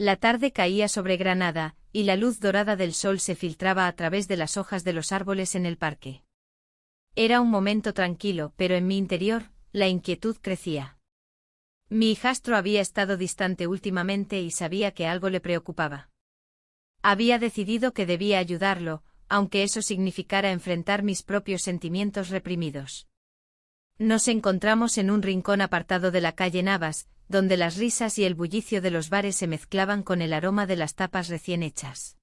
La tarde caía sobre Granada, y la luz dorada del sol se filtraba a través de las hojas de los árboles en el parque. Era un momento tranquilo, pero en mi interior, la inquietud crecía. Mi hijastro había estado distante últimamente y sabía que algo le preocupaba. Había decidido que debía ayudarlo, aunque eso significara enfrentar mis propios sentimientos reprimidos. Nos encontramos en un rincón apartado de la calle Navas, donde las risas y el bullicio de los bares se mezclaban con el aroma de las tapas recién hechas.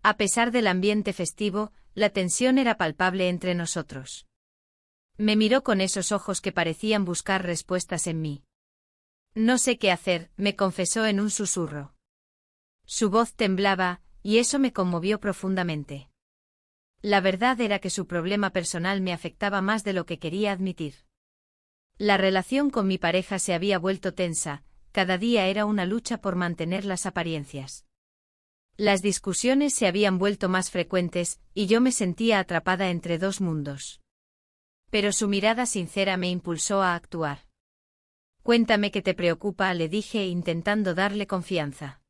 A pesar del ambiente festivo, la tensión era palpable entre nosotros. Me miró con esos ojos que parecían buscar respuestas en mí. No sé qué hacer, me confesó en un susurro. Su voz temblaba, y eso me conmovió profundamente. La verdad era que su problema personal me afectaba más de lo que quería admitir. La relación con mi pareja se había vuelto tensa, cada día era una lucha por mantener las apariencias. Las discusiones se habían vuelto más frecuentes, y yo me sentía atrapada entre dos mundos. Pero su mirada sincera me impulsó a actuar. Cuéntame qué te preocupa, le dije intentando darle confianza.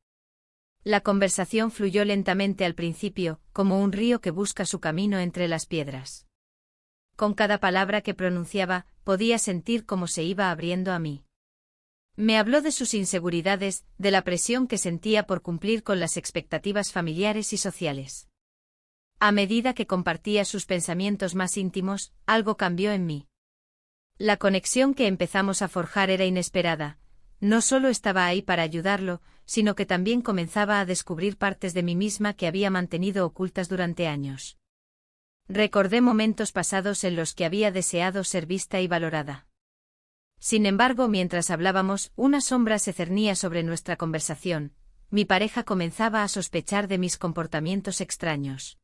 La conversación fluyó lentamente al principio, como un río que busca su camino entre las piedras. Con cada palabra que pronunciaba, podía sentir cómo se iba abriendo a mí. Me habló de sus inseguridades, de la presión que sentía por cumplir con las expectativas familiares y sociales. A medida que compartía sus pensamientos más íntimos, algo cambió en mí. La conexión que empezamos a forjar era inesperada. No solo estaba ahí para ayudarlo, sino que también comenzaba a descubrir partes de mí misma que había mantenido ocultas durante años. Recordé momentos pasados en los que había deseado ser vista y valorada. Sin embargo, mientras hablábamos, una sombra se cernía sobre nuestra conversación. Mi pareja comenzaba a sospechar de mis comportamientos extraños.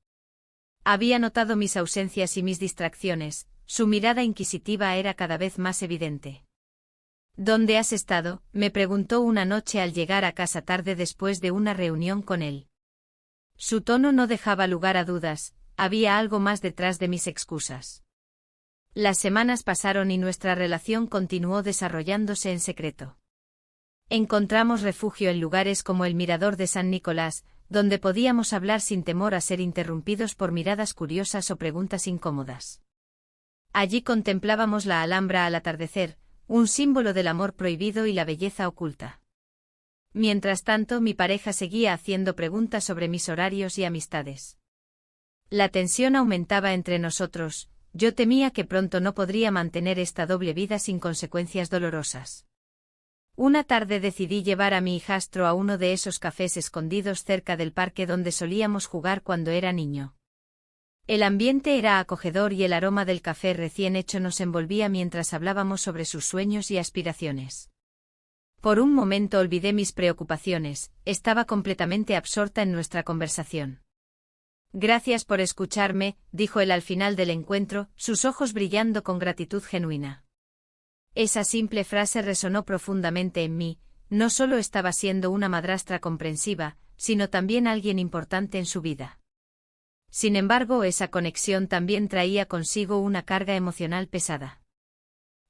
Había notado mis ausencias y mis distracciones, su mirada inquisitiva era cada vez más evidente. ¿Dónde has estado?, me preguntó una noche al llegar a casa tarde después de una reunión con él. Su tono no dejaba lugar a dudas, había algo más detrás de mis excusas. Las semanas pasaron y nuestra relación continuó desarrollándose en secreto. Encontramos refugio en lugares como el Mirador de San Nicolás, donde podíamos hablar sin temor a ser interrumpidos por miradas curiosas o preguntas incómodas. Allí contemplábamos la Alhambra al atardecer, un símbolo del amor prohibido y la belleza oculta. Mientras tanto, mi pareja seguía haciendo preguntas sobre mis horarios y amistades. La tensión aumentaba entre nosotros, yo temía que pronto no podría mantener esta doble vida sin consecuencias dolorosas. Una tarde decidí llevar a mi hijastro a uno de esos cafés escondidos cerca del parque donde solíamos jugar cuando era niño. El ambiente era acogedor y el aroma del café recién hecho nos envolvía mientras hablábamos sobre sus sueños y aspiraciones. Por un momento olvidé mis preocupaciones, estaba completamente absorta en nuestra conversación. Gracias por escucharme, dijo él al final del encuentro, sus ojos brillando con gratitud genuina. Esa simple frase resonó profundamente en mí, no solo estaba siendo una madrastra comprensiva, sino también alguien importante en su vida. Sin embargo, esa conexión también traía consigo una carga emocional pesada.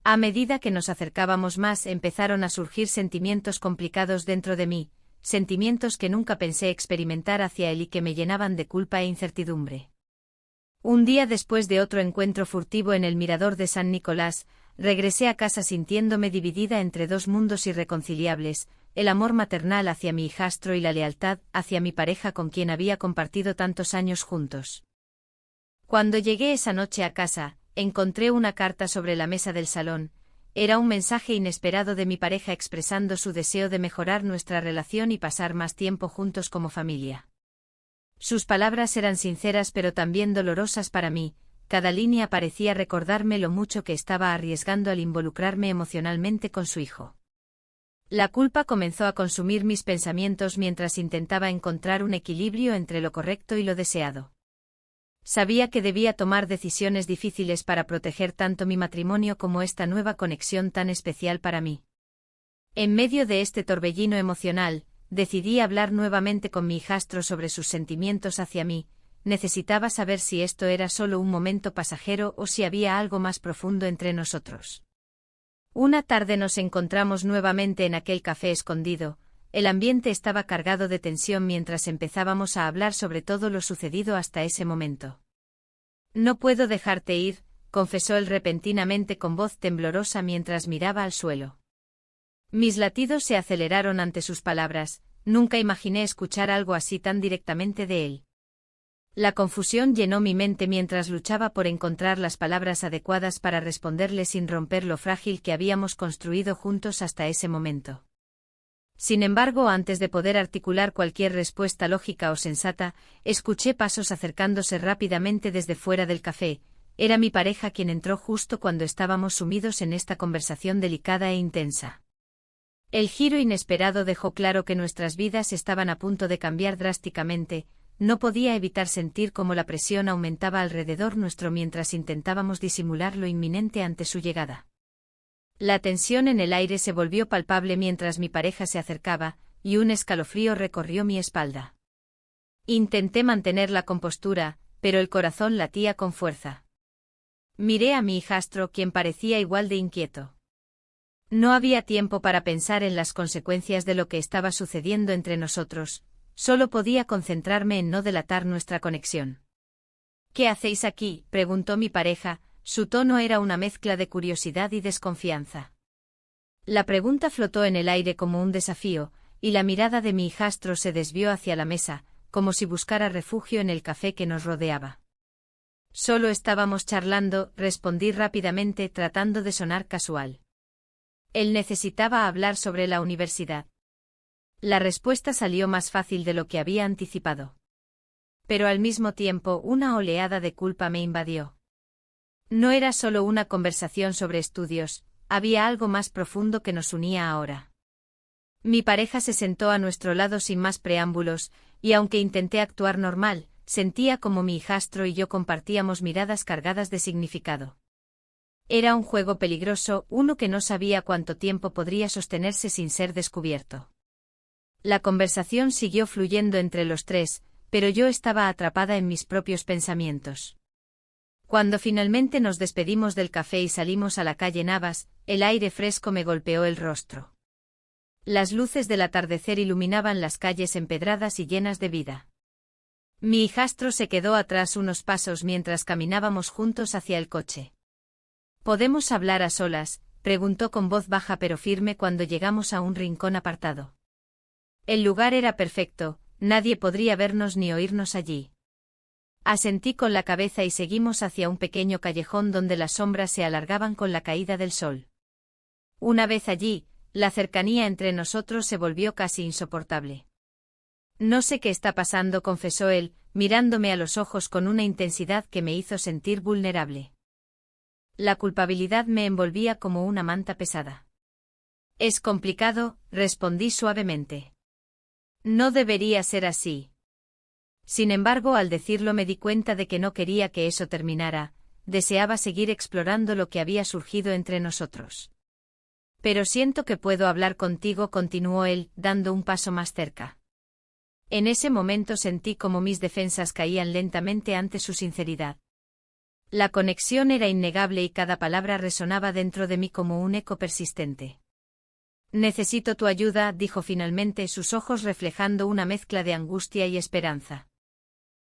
A medida que nos acercábamos más, empezaron a surgir sentimientos complicados dentro de mí, sentimientos que nunca pensé experimentar hacia él y que me llenaban de culpa e incertidumbre. Un día después de otro encuentro furtivo en el Mirador de San Nicolás, regresé a casa sintiéndome dividida entre dos mundos irreconciliables, el amor maternal hacia mi hijastro y la lealtad hacia mi pareja con quien había compartido tantos años juntos. Cuando llegué esa noche a casa, encontré una carta sobre la mesa del salón. Era un mensaje inesperado de mi pareja expresando su deseo de mejorar nuestra relación y pasar más tiempo juntos como familia. Sus palabras eran sinceras pero también dolorosas para mí, cada línea parecía recordarme lo mucho que estaba arriesgando al involucrarme emocionalmente con su hijo. La culpa comenzó a consumir mis pensamientos mientras intentaba encontrar un equilibrio entre lo correcto y lo deseado. Sabía que debía tomar decisiones difíciles para proteger tanto mi matrimonio como esta nueva conexión tan especial para mí. En medio de este torbellino emocional, decidí hablar nuevamente con mi hijastro sobre sus sentimientos hacia mí. Necesitaba saber si esto era solo un momento pasajero o si había algo más profundo entre nosotros. Una tarde nos encontramos nuevamente en aquel café escondido, el ambiente estaba cargado de tensión mientras empezábamos a hablar sobre todo lo sucedido hasta ese momento. No puedo dejarte ir, confesó él repentinamente con voz temblorosa mientras miraba al suelo. Mis latidos se aceleraron ante sus palabras, nunca imaginé escuchar algo así tan directamente de él. La confusión llenó mi mente mientras luchaba por encontrar las palabras adecuadas para responderle sin romper lo frágil que habíamos construido juntos hasta ese momento. Sin embargo, antes de poder articular cualquier respuesta lógica o sensata, escuché pasos acercándose rápidamente desde fuera del café. Era mi pareja quien entró justo cuando estábamos sumidos en esta conversación delicada e intensa. El giro inesperado dejó claro que nuestras vidas estaban a punto de cambiar drásticamente. No podía evitar sentir cómo la presión aumentaba alrededor nuestro mientras intentábamos disimular lo inminente ante su llegada. La tensión en el aire se volvió palpable mientras mi pareja se acercaba, y un escalofrío recorrió mi espalda. Intenté mantener la compostura, pero el corazón latía con fuerza. Miré a mi hijastro, quien parecía igual de inquieto. No había tiempo para pensar en las consecuencias de lo que estaba sucediendo entre nosotros, solo podía concentrarme en no delatar nuestra conexión. ¿Qué hacéis aquí?, preguntó mi pareja, su tono era una mezcla de curiosidad y desconfianza. La pregunta flotó en el aire como un desafío, y la mirada de mi hijastro se desvió hacia la mesa, como si buscara refugio en el café que nos rodeaba. Solo estábamos charlando, respondí rápidamente tratando de sonar casual. Él necesitaba hablar sobre la universidad. La respuesta salió más fácil de lo que había anticipado. Pero al mismo tiempo una oleada de culpa me invadió. No era solo una conversación sobre estudios, había algo más profundo que nos unía ahora. Mi pareja se sentó a nuestro lado sin más preámbulos, y aunque intenté actuar normal, sentía como mi hijastro y yo compartíamos miradas cargadas de significado. Era un juego peligroso, uno que no sabía cuánto tiempo podría sostenerse sin ser descubierto. La conversación siguió fluyendo entre los tres, pero yo estaba atrapada en mis propios pensamientos. Cuando finalmente nos despedimos del café y salimos a la calle Navas, el aire fresco me golpeó el rostro. Las luces del atardecer iluminaban las calles empedradas y llenas de vida. Mi hijastro se quedó atrás unos pasos mientras caminábamos juntos hacia el coche. ¿Podemos hablar a solas?, preguntó con voz baja pero firme cuando llegamos a un rincón apartado. El lugar era perfecto, nadie podría vernos ni oírnos allí. Asentí con la cabeza y seguimos hacia un pequeño callejón donde las sombras se alargaban con la caída del sol. Una vez allí, la cercanía entre nosotros se volvió casi insoportable. No sé qué está pasando, confesó él, mirándome a los ojos con una intensidad que me hizo sentir vulnerable. La culpabilidad me envolvía como una manta pesada. Es complicado, respondí suavemente. No debería ser así. Sin embargo, al decirlo me di cuenta de que no quería que eso terminara, deseaba seguir explorando lo que había surgido entre nosotros. Pero siento que puedo hablar contigo, continuó él, dando un paso más cerca. En ese momento sentí como mis defensas caían lentamente ante su sinceridad. La conexión era innegable y cada palabra resonaba dentro de mí como un eco persistente. Necesito tu ayuda, dijo finalmente, sus ojos reflejando una mezcla de angustia y esperanza.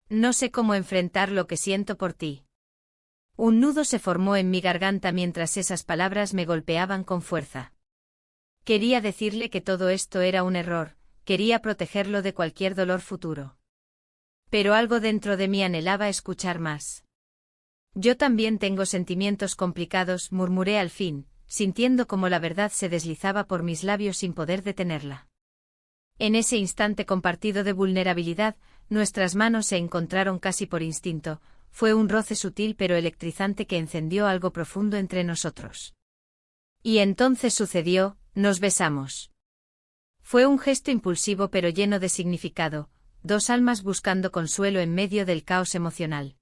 No sé cómo enfrentar lo que siento por ti. Un nudo se formó en mi garganta mientras esas palabras me golpeaban con fuerza. Quería decirle que todo esto era un error, quería protegerlo de cualquier dolor futuro. Pero algo dentro de mí anhelaba escuchar más. Yo también tengo sentimientos complicados, murmuré al fin, sintiendo como la verdad se deslizaba por mis labios sin poder detenerla. En ese instante compartido de vulnerabilidad, nuestras manos se encontraron casi por instinto, fue un roce sutil pero electrizante que encendió algo profundo entre nosotros. Y entonces sucedió, nos besamos. Fue un gesto impulsivo pero lleno de significado, dos almas buscando consuelo en medio del caos emocional.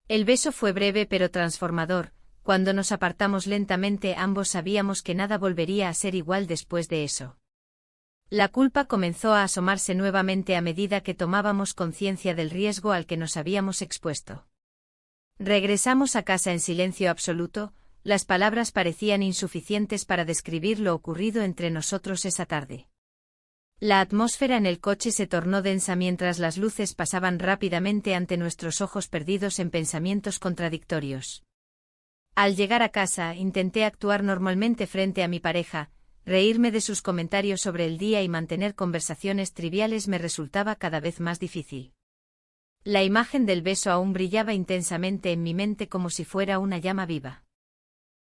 El beso fue breve pero transformador, cuando nos apartamos lentamente ambos sabíamos que nada volvería a ser igual después de eso. La culpa comenzó a asomarse nuevamente a medida que tomábamos conciencia del riesgo al que nos habíamos expuesto. Regresamos a casa en silencio absoluto, las palabras parecían insuficientes para describir lo ocurrido entre nosotros esa tarde. La atmósfera en el coche se tornó densa mientras las luces pasaban rápidamente ante nuestros ojos perdidos en pensamientos contradictorios. Al llegar a casa, intenté actuar normalmente frente a mi pareja, reírme de sus comentarios sobre el día y mantener conversaciones triviales me resultaba cada vez más difícil. La imagen del beso aún brillaba intensamente en mi mente como si fuera una llama viva.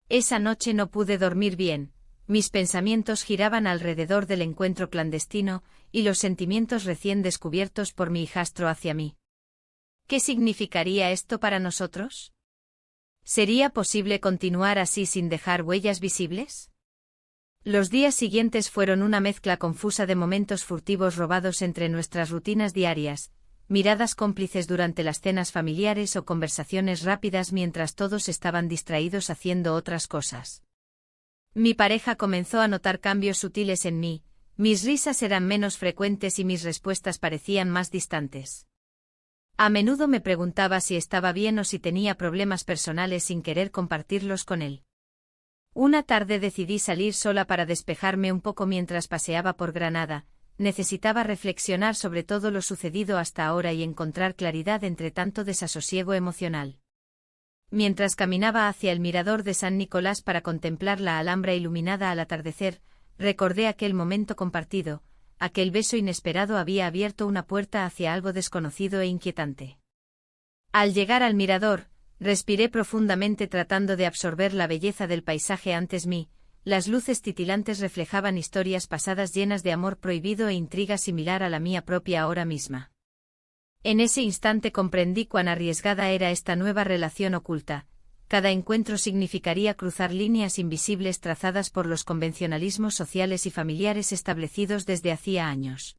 Esa noche no pude dormir bien, mis pensamientos giraban alrededor del encuentro clandestino y los sentimientos recién descubiertos por mi hijastro hacia mí. ¿Qué significaría esto para nosotros? ¿Sería posible continuar así sin dejar huellas visibles? Los días siguientes fueron una mezcla confusa de momentos furtivos robados entre nuestras rutinas diarias, miradas cómplices durante las cenas familiares o conversaciones rápidas mientras todos estaban distraídos haciendo otras cosas. Mi pareja comenzó a notar cambios sutiles en mí, mis risas eran menos frecuentes y mis respuestas parecían más distantes. A menudo me preguntaba si estaba bien o si tenía problemas personales sin querer compartirlos con él. Una tarde decidí salir sola para despejarme un poco mientras paseaba por Granada. Necesitaba reflexionar sobre todo lo sucedido hasta ahora y encontrar claridad entre tanto desasosiego emocional. Mientras caminaba hacia el mirador de San Nicolás para contemplar la Alhambra iluminada al atardecer, recordé aquel momento compartido, aquel beso inesperado había abierto una puerta hacia algo desconocido e inquietante. Al llegar al mirador, respiré profundamente tratando de absorber la belleza del paisaje antes mí. Las luces titilantes reflejaban historias pasadas llenas de amor prohibido e intriga similar a la mía propia ahora misma. En ese instante comprendí cuán arriesgada era esta nueva relación oculta. Cada encuentro significaría cruzar líneas invisibles trazadas por los convencionalismos sociales y familiares establecidos desde hacía años.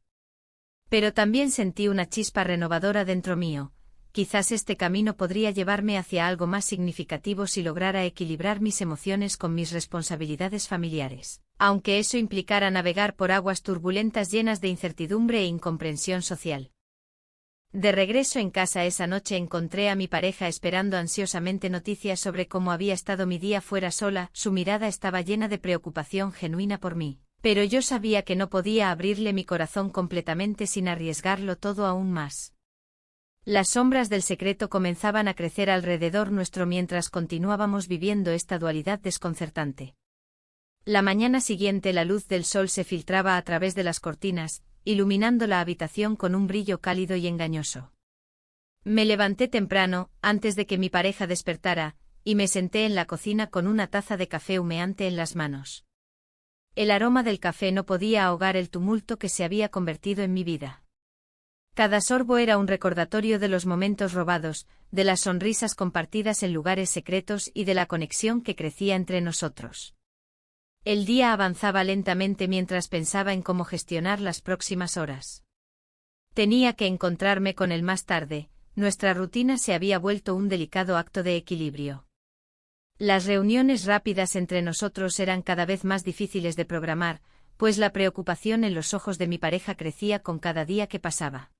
Pero también sentí una chispa renovadora dentro mío. Quizás este camino podría llevarme hacia algo más significativo si lograra equilibrar mis emociones con mis responsabilidades familiares, aunque eso implicara navegar por aguas turbulentas llenas de incertidumbre e incomprensión social. De regreso en casa esa noche encontré a mi pareja esperando ansiosamente noticias sobre cómo había estado mi día fuera sola, su mirada estaba llena de preocupación genuina por mí, pero yo sabía que no podía abrirle mi corazón completamente sin arriesgarlo todo aún más. Las sombras del secreto comenzaban a crecer alrededor nuestro mientras continuábamos viviendo esta dualidad desconcertante. La mañana siguiente la luz del sol se filtraba a través de las cortinas, iluminando la habitación con un brillo cálido y engañoso. Me levanté temprano, antes de que mi pareja despertara, y me senté en la cocina con una taza de café humeante en las manos. El aroma del café no podía ahogar el tumulto que se había convertido en mi vida. Cada sorbo era un recordatorio de los momentos robados, de las sonrisas compartidas en lugares secretos y de la conexión que crecía entre nosotros. El día avanzaba lentamente mientras pensaba en cómo gestionar las próximas horas. Tenía que encontrarme con él más tarde, nuestra rutina se había vuelto un delicado acto de equilibrio. Las reuniones rápidas entre nosotros eran cada vez más difíciles de programar, pues la preocupación en los ojos de mi pareja crecía con cada día que pasaba.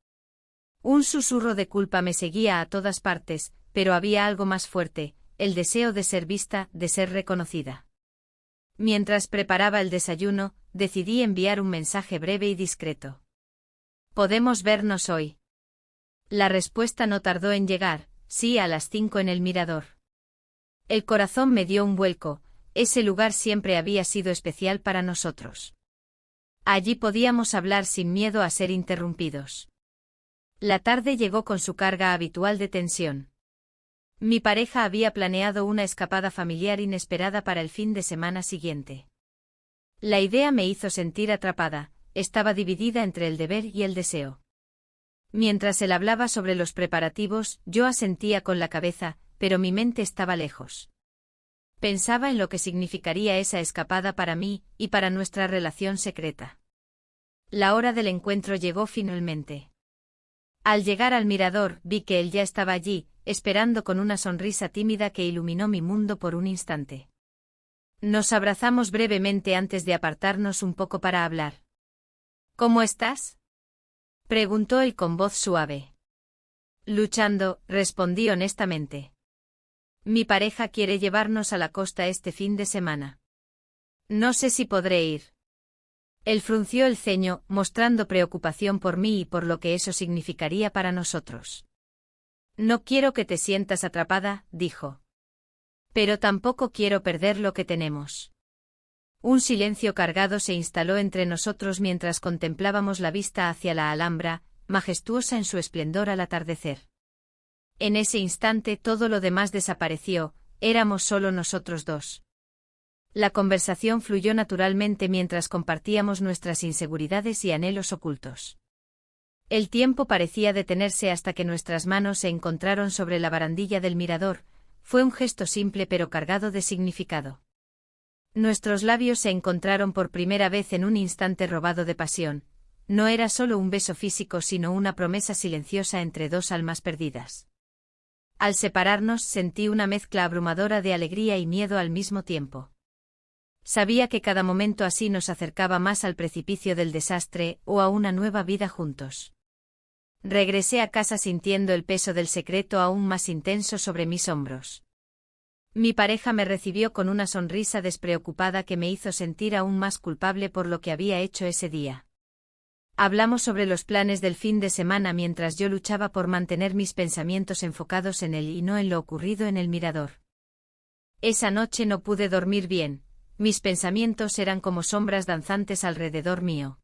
Un susurro de culpa me seguía a todas partes, pero había algo más fuerte, el deseo de ser vista, de ser reconocida. Mientras preparaba el desayuno, decidí enviar un mensaje breve y discreto. ¿Podemos vernos hoy? La respuesta no tardó en llegar, sí a las 5 en el mirador. El corazón me dio un vuelco, ese lugar siempre había sido especial para nosotros. Allí podíamos hablar sin miedo a ser interrumpidos. La tarde llegó con su carga habitual de tensión. Mi pareja había planeado una escapada familiar inesperada para el fin de semana siguiente. La idea me hizo sentir atrapada, estaba dividida entre el deber y el deseo. Mientras él hablaba sobre los preparativos, yo asentía con la cabeza, pero mi mente estaba lejos. Pensaba en lo que significaría esa escapada para mí y para nuestra relación secreta. La hora del encuentro llegó finalmente. Al llegar al mirador, vi que él ya estaba allí, esperando con una sonrisa tímida que iluminó mi mundo por un instante. Nos abrazamos brevemente antes de apartarnos un poco para hablar. ¿Cómo estás?, preguntó él con voz suave. Luchando, respondí honestamente. Mi pareja quiere llevarnos a la costa este fin de semana. No sé si podré ir. Él frunció el ceño, mostrando preocupación por mí y por lo que eso significaría para nosotros. No quiero que te sientas atrapada, dijo. Pero tampoco quiero perder lo que tenemos. Un silencio cargado se instaló entre nosotros mientras contemplábamos la vista hacia la Alhambra, majestuosa en su esplendor al atardecer. En ese instante todo lo demás desapareció, éramos solo nosotros dos. La conversación fluyó naturalmente mientras compartíamos nuestras inseguridades y anhelos ocultos. El tiempo parecía detenerse hasta que nuestras manos se encontraron sobre la barandilla del mirador. Fue un gesto simple pero cargado de significado. Nuestros labios se encontraron por primera vez en un instante robado de pasión. No era solo un beso físico sino una promesa silenciosa entre dos almas perdidas. Al separarnos sentí una mezcla abrumadora de alegría y miedo al mismo tiempo. Sabía que cada momento así nos acercaba más al precipicio del desastre o a una nueva vida juntos. Regresé a casa sintiendo el peso del secreto aún más intenso sobre mis hombros. Mi pareja me recibió con una sonrisa despreocupada que me hizo sentir aún más culpable por lo que había hecho ese día. Hablamos sobre los planes del fin de semana mientras yo luchaba por mantener mis pensamientos enfocados en él y no en lo ocurrido en el mirador. Esa noche no pude dormir bien, mis pensamientos eran como sombras danzantes alrededor mío.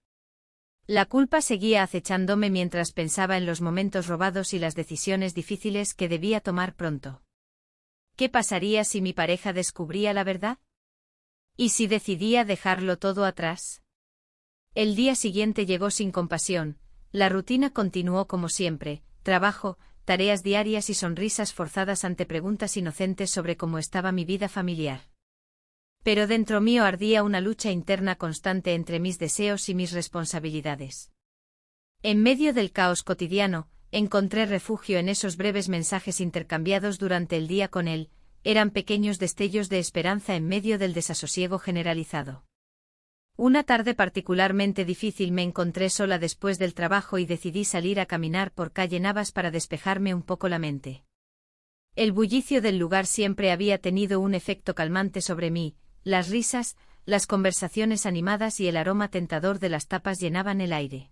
La culpa seguía acechándome mientras pensaba en los momentos robados y las decisiones difíciles que debía tomar pronto. ¿Qué pasaría si mi pareja descubría la verdad? ¿Y si decidía dejarlo todo atrás? El día siguiente llegó sin compasión, la rutina continuó como siempre, trabajo, tareas diarias y sonrisas forzadas ante preguntas inocentes sobre cómo estaba mi vida familiar. Pero dentro mío ardía una lucha interna constante entre mis deseos y mis responsabilidades. En medio del caos cotidiano, encontré refugio en esos breves mensajes intercambiados durante el día con él, eran pequeños destellos de esperanza en medio del desasosiego generalizado. Una tarde particularmente difícil me encontré sola después del trabajo y decidí salir a caminar por calle Navas para despejarme un poco la mente. El bullicio del lugar siempre había tenido un efecto calmante sobre mí, las risas, las conversaciones animadas y el aroma tentador de las tapas llenaban el aire.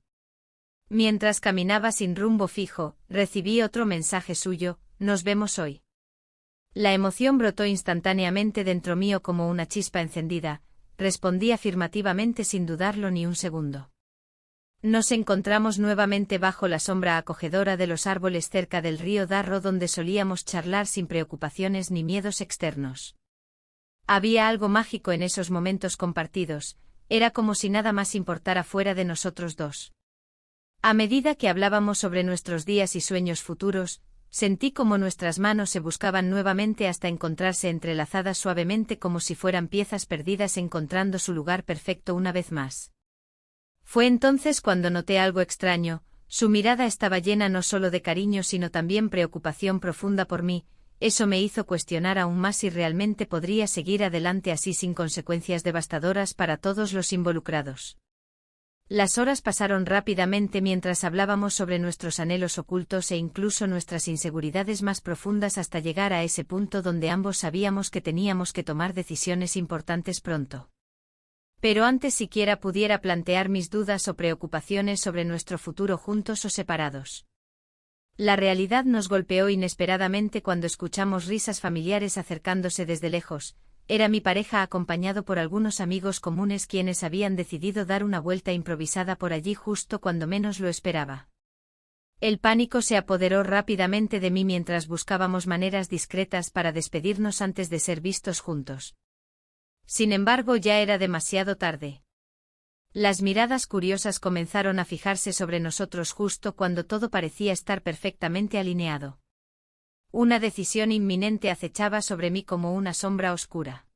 Mientras caminaba sin rumbo fijo, recibí otro mensaje suyo: «Nos vemos hoy». La emoción brotó instantáneamente dentro mío como una chispa encendida, respondí afirmativamente sin dudarlo ni un segundo. Nos encontramos nuevamente bajo la sombra acogedora de los árboles cerca del río Darro donde solíamos charlar sin preocupaciones ni miedos externos. Había algo mágico en esos momentos compartidos, era como si nada más importara fuera de nosotros dos. A medida que hablábamos sobre nuestros días y sueños futuros, sentí como nuestras manos se buscaban nuevamente hasta encontrarse entrelazadas suavemente como si fueran piezas perdidas encontrando su lugar perfecto una vez más. Fue entonces cuando noté algo extraño, su mirada estaba llena no solo de cariño sino también preocupación profunda por mí. Eso me hizo cuestionar aún más si realmente podría seguir adelante así sin consecuencias devastadoras para todos los involucrados. Las horas pasaron rápidamente mientras hablábamos sobre nuestros anhelos ocultos e incluso nuestras inseguridades más profundas hasta llegar a ese punto donde ambos sabíamos que teníamos que tomar decisiones importantes pronto. Pero antes siquiera pudiera plantear mis dudas o preocupaciones sobre nuestro futuro juntos o separados. La realidad nos golpeó inesperadamente cuando escuchamos risas familiares acercándose desde lejos. Era mi pareja acompañado por algunos amigos comunes quienes habían decidido dar una vuelta improvisada por allí justo cuando menos lo esperaba. El pánico se apoderó rápidamente de mí mientras buscábamos maneras discretas para despedirnos antes de ser vistos juntos. Sin embargo, ya era demasiado tarde. Las miradas curiosas comenzaron a fijarse sobre nosotros justo cuando todo parecía estar perfectamente alineado. Una decisión inminente acechaba sobre mí como una sombra oscura.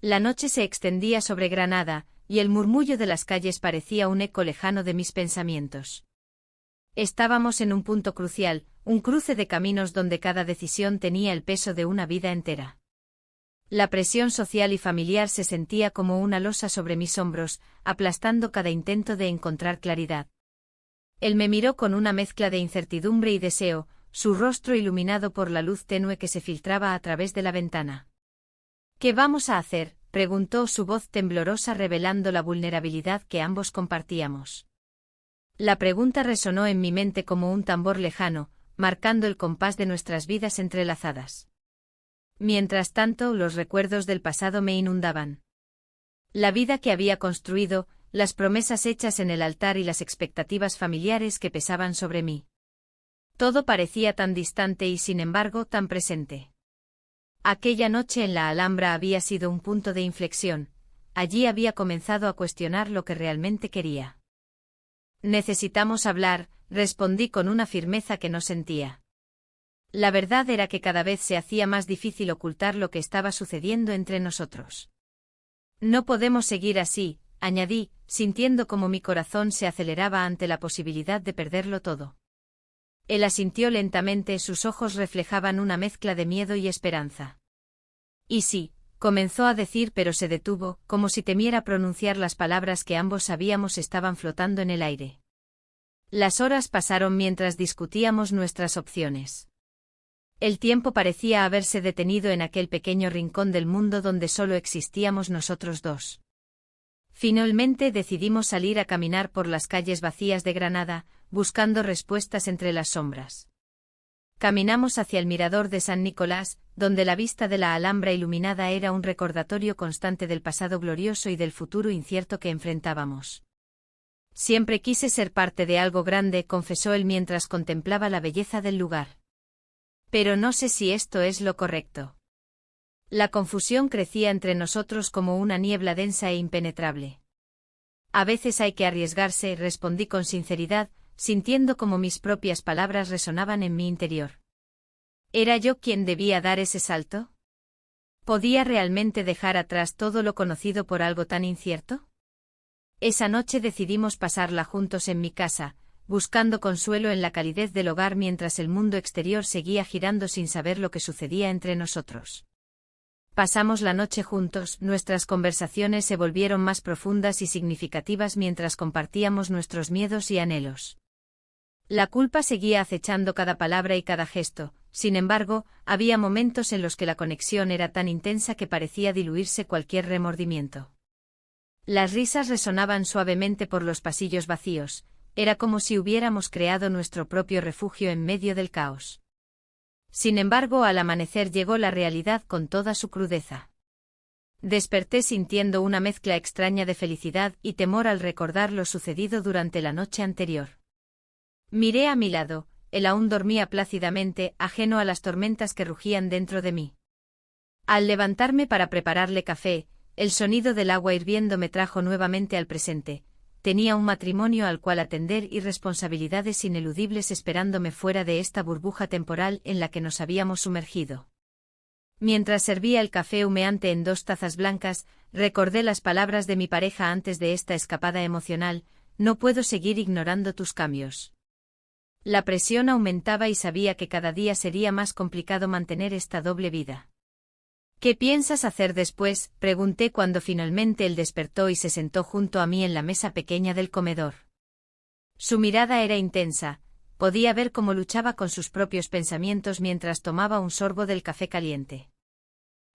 La noche se extendía sobre Granada, y el murmullo de las calles parecía un eco lejano de mis pensamientos. Estábamos en un punto crucial, un cruce de caminos donde cada decisión tenía el peso de una vida entera. La presión social y familiar se sentía como una losa sobre mis hombros, aplastando cada intento de encontrar claridad. Él me miró con una mezcla de incertidumbre y deseo, su rostro iluminado por la luz tenue que se filtraba a través de la ventana. «¿Qué vamos a hacer?», preguntó su voz temblorosa revelando la vulnerabilidad que ambos compartíamos. La pregunta resonó en mi mente como un tambor lejano, marcando el compás de nuestras vidas entrelazadas. Mientras tanto, los recuerdos del pasado me inundaban. La vida que había construido, las promesas hechas en el altar y las expectativas familiares que pesaban sobre mí. Todo parecía tan distante y sin embargo tan presente. Aquella noche en la Alhambra había sido un punto de inflexión, allí había comenzado a cuestionar lo que realmente quería. Necesitamos hablar, respondí con una firmeza que no sentía. La verdad era que cada vez se hacía más difícil ocultar lo que estaba sucediendo entre nosotros. No podemos seguir así, añadí, sintiendo como mi corazón se aceleraba ante la posibilidad de perderlo todo. Él asintió lentamente, sus ojos reflejaban una mezcla de miedo y esperanza. Y sí, comenzó a decir, pero se detuvo, como si temiera pronunciar las palabras que ambos sabíamos estaban flotando en el aire. Las horas pasaron mientras discutíamos nuestras opciones. El tiempo parecía haberse detenido en aquel pequeño rincón del mundo donde solo existíamos nosotros dos. Finalmente decidimos salir a caminar por las calles vacías de Granada, buscando respuestas entre las sombras. Caminamos hacia el mirador de San Nicolás, donde la vista de la Alhambra iluminada era un recordatorio constante del pasado glorioso y del futuro incierto que enfrentábamos. Siempre quise ser parte de algo grande, confesó él mientras contemplaba la belleza del lugar. Pero no sé si esto es lo correcto. La confusión crecía entre nosotros como una niebla densa e impenetrable. A veces hay que arriesgarse, respondí con sinceridad, sintiendo como mis propias palabras resonaban en mi interior. ¿Era yo quien debía dar ese salto? ¿Podía realmente dejar atrás todo lo conocido por algo tan incierto? Esa noche decidimos pasarla juntos en mi casa, buscando consuelo en la calidez del hogar mientras el mundo exterior seguía girando sin saber lo que sucedía entre nosotros. Pasamos la noche juntos, nuestras conversaciones se volvieron más profundas y significativas mientras compartíamos nuestros miedos y anhelos. La culpa seguía acechando cada palabra y cada gesto, sin embargo, había momentos en los que la conexión era tan intensa que parecía diluirse cualquier remordimiento. Las risas resonaban suavemente por los pasillos vacíos, era como si hubiéramos creado nuestro propio refugio en medio del caos. Sin embargo, al amanecer llegó la realidad con toda su crudeza. Desperté sintiendo una mezcla extraña de felicidad y temor al recordar lo sucedido durante la noche anterior. Miré a mi lado, él aún dormía plácidamente, ajeno a las tormentas que rugían dentro de mí. Al levantarme para prepararle café, el sonido del agua hirviendo me trajo nuevamente al presente. Tenía un matrimonio al cual atender y responsabilidades ineludibles esperándome fuera de esta burbuja temporal en la que nos habíamos sumergido. Mientras servía el café humeante en 2 tazas blancas, recordé las palabras de mi pareja antes de esta escapada emocional: no puedo seguir ignorando tus cambios. La presión aumentaba y sabía que cada día sería más complicado mantener esta doble vida. ¿Qué piensas hacer después?, pregunté cuando finalmente él despertó y se sentó junto a mí en la mesa pequeña del comedor. Su mirada era intensa, podía ver cómo luchaba con sus propios pensamientos mientras tomaba un sorbo del café caliente.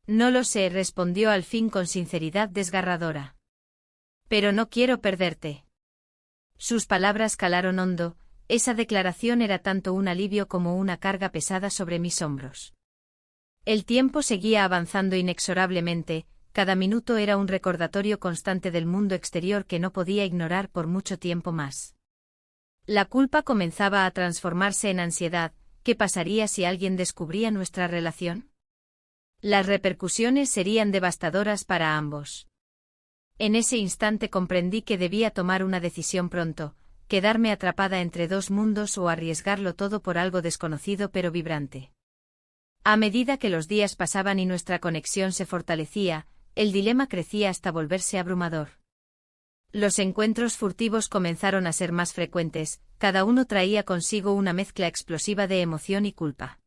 No lo sé, respondió al fin con sinceridad desgarradora. Pero no quiero perderte. Sus palabras calaron hondo, esa declaración era tanto un alivio como una carga pesada sobre mis hombros. El tiempo seguía avanzando inexorablemente, cada minuto era un recordatorio constante del mundo exterior que no podía ignorar por mucho tiempo más. La culpa comenzaba a transformarse en ansiedad. ¿Qué pasaría si alguien descubría nuestra relación? Las repercusiones serían devastadoras para ambos. En ese instante comprendí que debía tomar una decisión pronto, quedarme atrapada entre 2 mundos o arriesgarlo todo por algo desconocido pero vibrante. A medida que los días pasaban y nuestra conexión se fortalecía, el dilema crecía hasta volverse abrumador. Los encuentros furtivos comenzaron a ser más frecuentes, cada uno traía consigo una mezcla explosiva de emoción y culpa.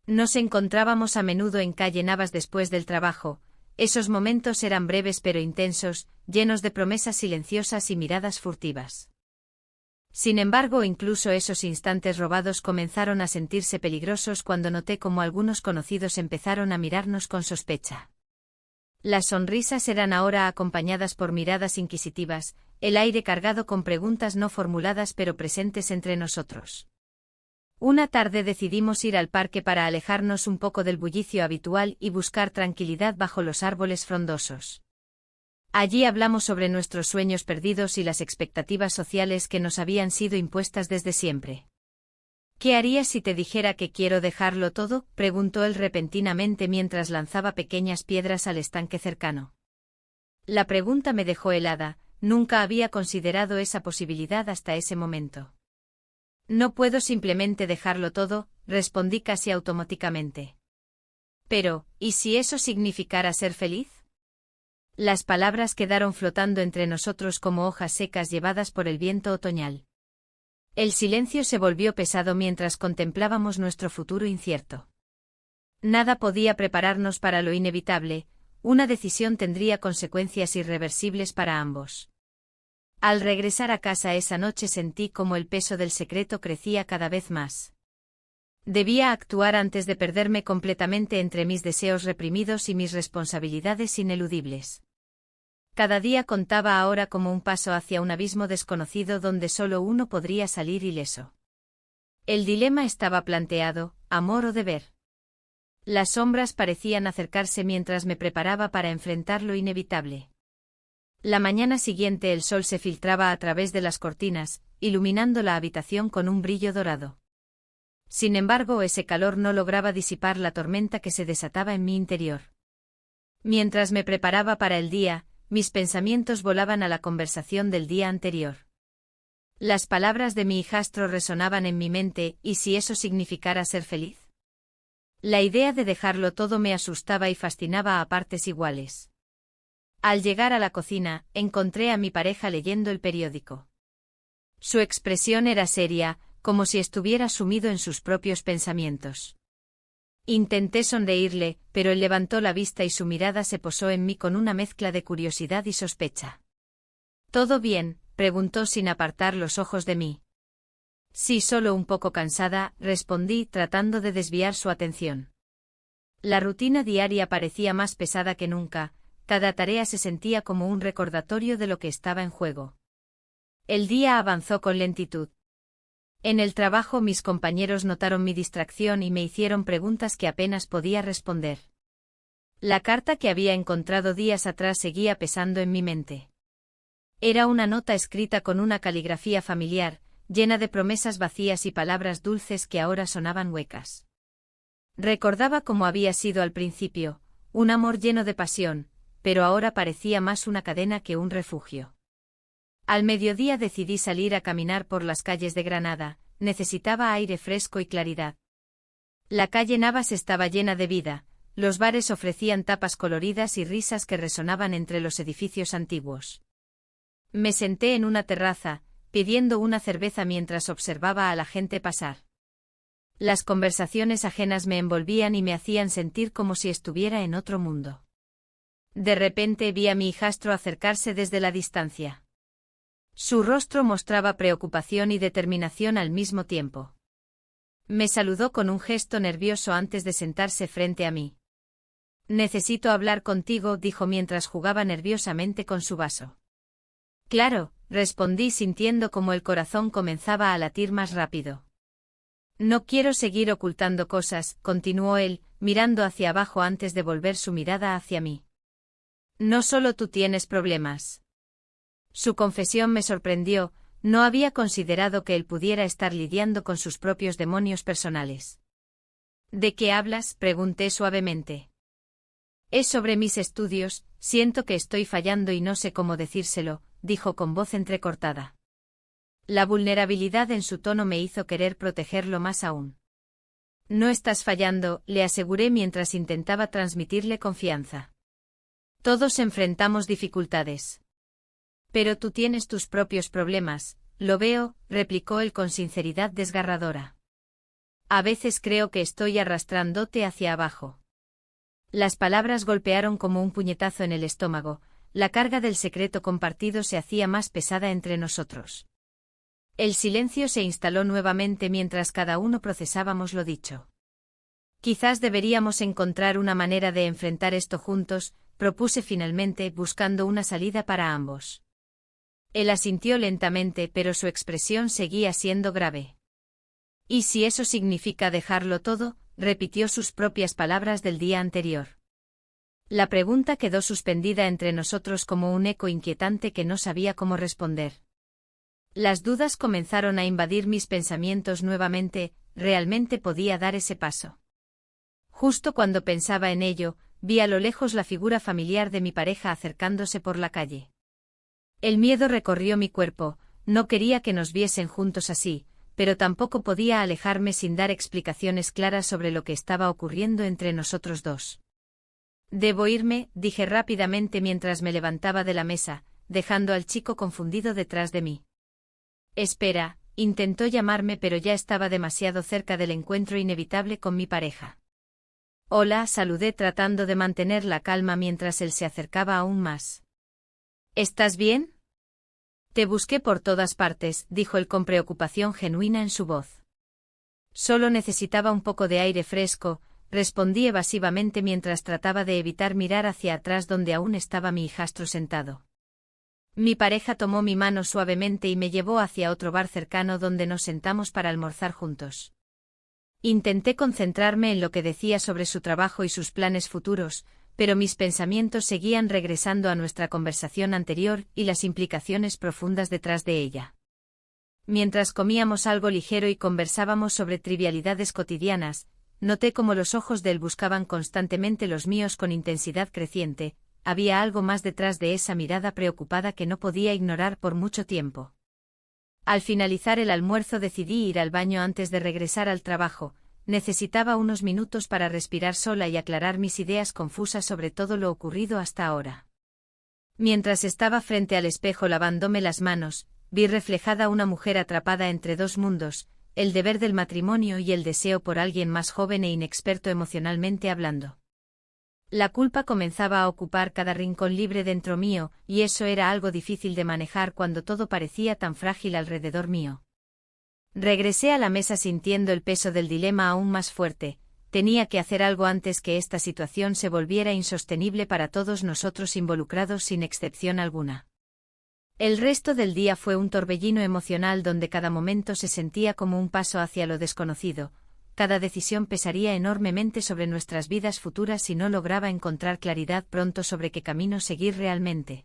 Nos encontrábamos a menudo en calle Navas después del trabajo. Esos momentos eran breves pero intensos, llenos de promesas silenciosas y miradas furtivas. Sin embargo, incluso esos instantes robados comenzaron a sentirse peligrosos cuando noté cómo algunos conocidos empezaron a mirarnos con sospecha. Las sonrisas eran ahora acompañadas por miradas inquisitivas, el aire cargado con preguntas no formuladas pero presentes entre nosotros. Una tarde decidimos ir al parque para alejarnos un poco del bullicio habitual y buscar tranquilidad bajo los árboles frondosos. Allí hablamos sobre nuestros sueños perdidos y las expectativas sociales que nos habían sido impuestas desde siempre. ¿Qué harías si te dijera que quiero dejarlo todo?, preguntó él repentinamente mientras lanzaba pequeñas piedras al estanque cercano. La pregunta me dejó helada, nunca había considerado esa posibilidad hasta ese momento. No puedo simplemente dejarlo todo, respondí casi automáticamente. Pero, ¿y si eso significara ser feliz? Las palabras quedaron flotando entre nosotros como hojas secas llevadas por el viento otoñal. El silencio se volvió pesado mientras contemplábamos nuestro futuro incierto. Nada podía prepararnos para lo inevitable, una decisión tendría consecuencias irreversibles para ambos. Al regresar a casa esa noche sentí como el peso del secreto crecía cada vez más. Debía actuar antes de perderme completamente entre mis deseos reprimidos y mis responsabilidades ineludibles. Cada día contaba ahora como un paso hacia un abismo desconocido donde solo uno podría salir ileso. El dilema estaba planteado, amor o deber. Las sombras parecían acercarse mientras me preparaba para enfrentar lo inevitable. La mañana siguiente el sol se filtraba a través de las cortinas, iluminando la habitación con un brillo dorado. Sin embargo, ese calor no lograba disipar la tormenta que se desataba en mi interior. Mientras me preparaba para el día, mis pensamientos volaban a la conversación del día anterior. Las palabras de mi hijastro resonaban en mi mente, ¿y si eso significara ser feliz? La idea de dejarlo todo me asustaba y fascinaba a partes iguales. Al llegar a la cocina, encontré a mi pareja leyendo el periódico. Su expresión era seria, como si estuviera sumido en sus propios pensamientos. Intenté sonreírle, pero él levantó la vista y su mirada se posó en mí con una mezcla de curiosidad y sospecha. ¿Todo bien?, preguntó sin apartar los ojos de mí. Sí, solo un poco cansada, respondí tratando de desviar su atención. La rutina diaria parecía más pesada que nunca, cada tarea se sentía como un recordatorio de lo que estaba en juego. El día avanzó con lentitud. En el trabajo mis compañeros notaron mi distracción y me hicieron preguntas que apenas podía responder. La carta que había encontrado días atrás seguía pesando en mi mente. Era una nota escrita con una caligrafía familiar, llena de promesas vacías y palabras dulces que ahora sonaban huecas. Recordaba cómo había sido al principio, un amor lleno de pasión, pero ahora parecía más una cadena que un refugio. Al mediodía decidí salir a caminar por las calles de Granada, necesitaba aire fresco y claridad. La calle Navas estaba llena de vida, los bares ofrecían tapas coloridas y risas que resonaban entre los edificios antiguos. Me senté en una terraza, pidiendo una cerveza mientras observaba a la gente pasar. Las conversaciones ajenas me envolvían y me hacían sentir como si estuviera en otro mundo. De repente vi a mi hijastro acercarse desde la distancia. Su rostro mostraba preocupación y determinación al mismo tiempo. Me saludó con un gesto nervioso antes de sentarse frente a mí. Necesito hablar contigo, dijo mientras jugaba nerviosamente con su vaso. Claro, respondí sintiendo como el corazón comenzaba a latir más rápido. No quiero seguir ocultando cosas, continuó él, mirando hacia abajo antes de volver su mirada hacia mí. No solo tú tienes problemas. Su confesión me sorprendió, no había considerado que él pudiera estar lidiando con sus propios demonios personales. ¿De qué hablas?, pregunté suavemente. Es sobre mis estudios, siento que estoy fallando y no sé cómo decírselo, dijo con voz entrecortada. La vulnerabilidad en su tono me hizo querer protegerlo más aún. No estás fallando, le aseguré mientras intentaba transmitirle confianza. Todos enfrentamos dificultades. Pero tú tienes tus propios problemas, lo veo, replicó él con sinceridad desgarradora. A veces creo que estoy arrastrándote hacia abajo. Las palabras golpearon como un puñetazo en el estómago, la carga del secreto compartido se hacía más pesada entre nosotros. El silencio se instaló nuevamente mientras cada uno procesábamos lo dicho. Quizás deberíamos encontrar una manera de enfrentar esto juntos, propuse finalmente, buscando una salida para ambos. Él asintió lentamente, pero su expresión seguía siendo grave. «¿Y si eso significa dejarlo todo?», repitió sus propias palabras del día anterior. La pregunta quedó suspendida entre nosotros como un eco inquietante que no sabía cómo responder. Las dudas comenzaron a invadir mis pensamientos nuevamente. ¿Realmente podía dar ese paso? Justo cuando pensaba en ello, vi a lo lejos la figura familiar de mi pareja acercándose por la calle. El miedo recorrió mi cuerpo. No quería que nos viesen juntos así, pero tampoco podía alejarme sin dar explicaciones claras sobre lo que estaba ocurriendo entre nosotros dos. «Debo irme», dije rápidamente mientras me levantaba de la mesa, dejando al chico confundido detrás de mí. «Espera», intentó llamarme, pero ya estaba demasiado cerca del encuentro inevitable con mi pareja. «Hola», saludé tratando de mantener la calma mientras él se acercaba aún más. «¿Estás bien?» «Te busqué por todas partes», dijo él con preocupación genuina en su voz. «Solo necesitaba un poco de aire fresco», respondí evasivamente mientras trataba de evitar mirar hacia atrás donde aún estaba mi hijastro sentado. Mi pareja tomó mi mano suavemente y me llevó hacia otro bar cercano donde nos sentamos para almorzar juntos. Intenté concentrarme en lo que decía sobre su trabajo y sus planes futuros, pero mis pensamientos seguían regresando a nuestra conversación anterior y las implicaciones profundas detrás de ella. Mientras comíamos algo ligero y conversábamos sobre trivialidades cotidianas, noté cómo los ojos de él buscaban constantemente los míos con intensidad creciente. Había algo más detrás de esa mirada preocupada que no podía ignorar por mucho tiempo. Al finalizar el almuerzo decidí ir al baño antes de regresar al trabajo. Necesitaba unos minutos para respirar sola y aclarar mis ideas confusas sobre todo lo ocurrido hasta ahora. Mientras estaba frente al espejo lavándome las manos, vi reflejada una mujer atrapada entre dos mundos, el deber del matrimonio y el deseo por alguien más joven e inexperto emocionalmente hablando. La culpa comenzaba a ocupar cada rincón libre dentro mío, y eso era algo difícil de manejar cuando todo parecía tan frágil alrededor mío. Regresé a la mesa sintiendo el peso del dilema aún más fuerte. Tenía que hacer algo antes que esta situación se volviera insostenible para todos nosotros involucrados sin excepción alguna. El resto del día fue un torbellino emocional donde cada momento se sentía como un paso hacia lo desconocido. Cada decisión pesaría enormemente sobre nuestras vidas futuras si no lograba encontrar claridad pronto sobre qué camino seguir realmente.